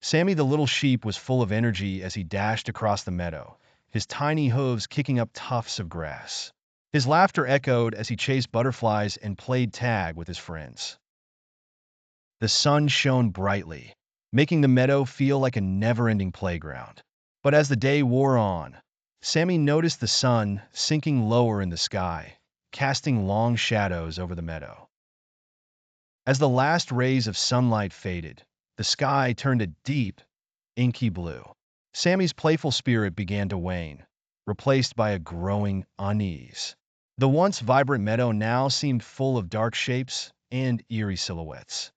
Sammy the little sheep was full of energy as he dashed across the meadow, his tiny hooves kicking up tufts of grass. His laughter echoed as he chased butterflies and played tag with his friends. The sun shone brightly, making the meadow feel like a never-ending playground. But as the day wore on, Sammy noticed the sun sinking lower in the sky, casting long shadows over the meadow. As the last rays of sunlight faded, the sky turned a deep, inky blue. Sammy's playful spirit began to wane, replaced by a growing unease. The once vibrant meadow now seemed full of dark shapes and eerie silhouettes.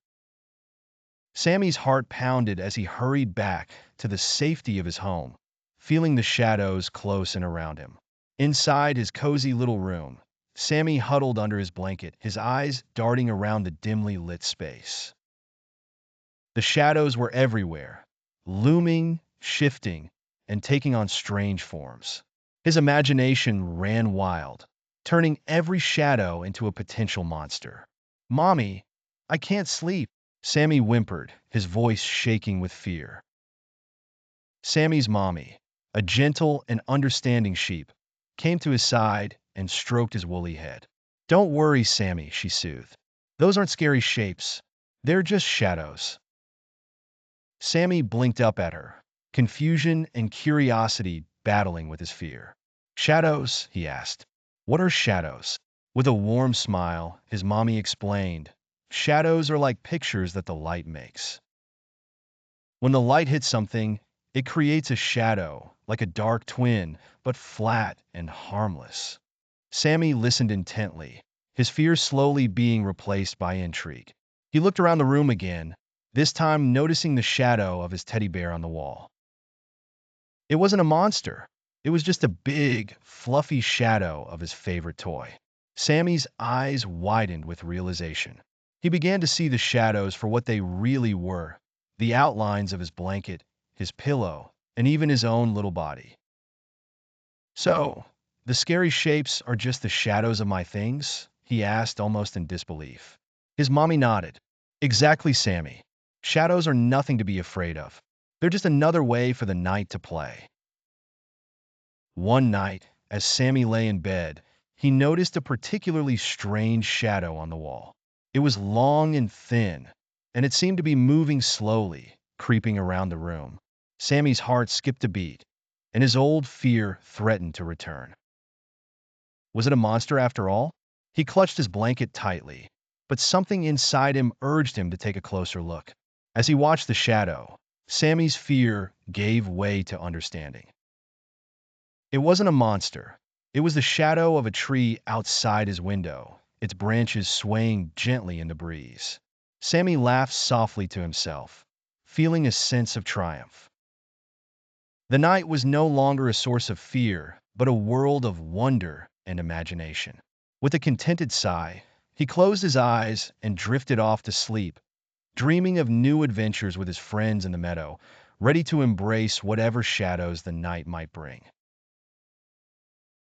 Sammy's heart pounded as he hurried back to the safety of his home, feeling the shadows close and around him. Inside his cozy little room, Sammy huddled under his blanket, his eyes darting around the dimly lit space. The shadows were everywhere, looming, shifting, and taking on strange forms. His imagination ran wild, turning every shadow into a potential monster. "Mommy, I can't sleep," Sammy whimpered, his voice shaking with fear. Sammy's mommy, a gentle and understanding sheep, came to his side and stroked his woolly head. "Don't worry, Sammy," she soothed. "Those aren't scary shapes. They're just shadows." Sammy blinked up at her, confusion and curiosity battling with his fear. "Shadows?" he asked. "What are shadows?" With a warm smile, his mommy explained, "Shadows are like pictures that the light makes. When the light hits something, it creates a shadow, like a dark twin, but flat and harmless." Sammy listened intently, his fear slowly being replaced by intrigue. He looked around the room again, this time noticing the shadow of his teddy bear on the wall. It wasn't a monster. It was just a big, fluffy shadow of his favorite toy. Sammy's eyes widened with realization. He began to see the shadows for what they really were, the outlines of his blanket, his pillow, and even his own little body. "So, the scary shapes are just the shadows of my things?" he asked, almost in disbelief. His mommy nodded. "Exactly, Sammy. Shadows are nothing to be afraid of. They're just another way for the night to play." One night, as Sammy lay in bed, he noticed a particularly strange shadow on the wall. It was long and thin, and it seemed to be moving slowly, creeping around the room. Sammy's heart skipped a beat, and his old fear threatened to return. Was it a monster after all? He clutched his blanket tightly, but something inside him urged him to take a closer look. As he watched the shadow, Sammy's fear gave way to understanding. It wasn't a monster. It was the shadow of a tree outside his window, its branches swaying gently in the breeze. Sammy laughed softly to himself, feeling a sense of triumph. The night was no longer a source of fear, but a world of wonder and imagination. With a contented sigh, he closed his eyes and drifted off to sleep, dreaming of new adventures with his friends in the meadow, ready to embrace whatever shadows the night might bring.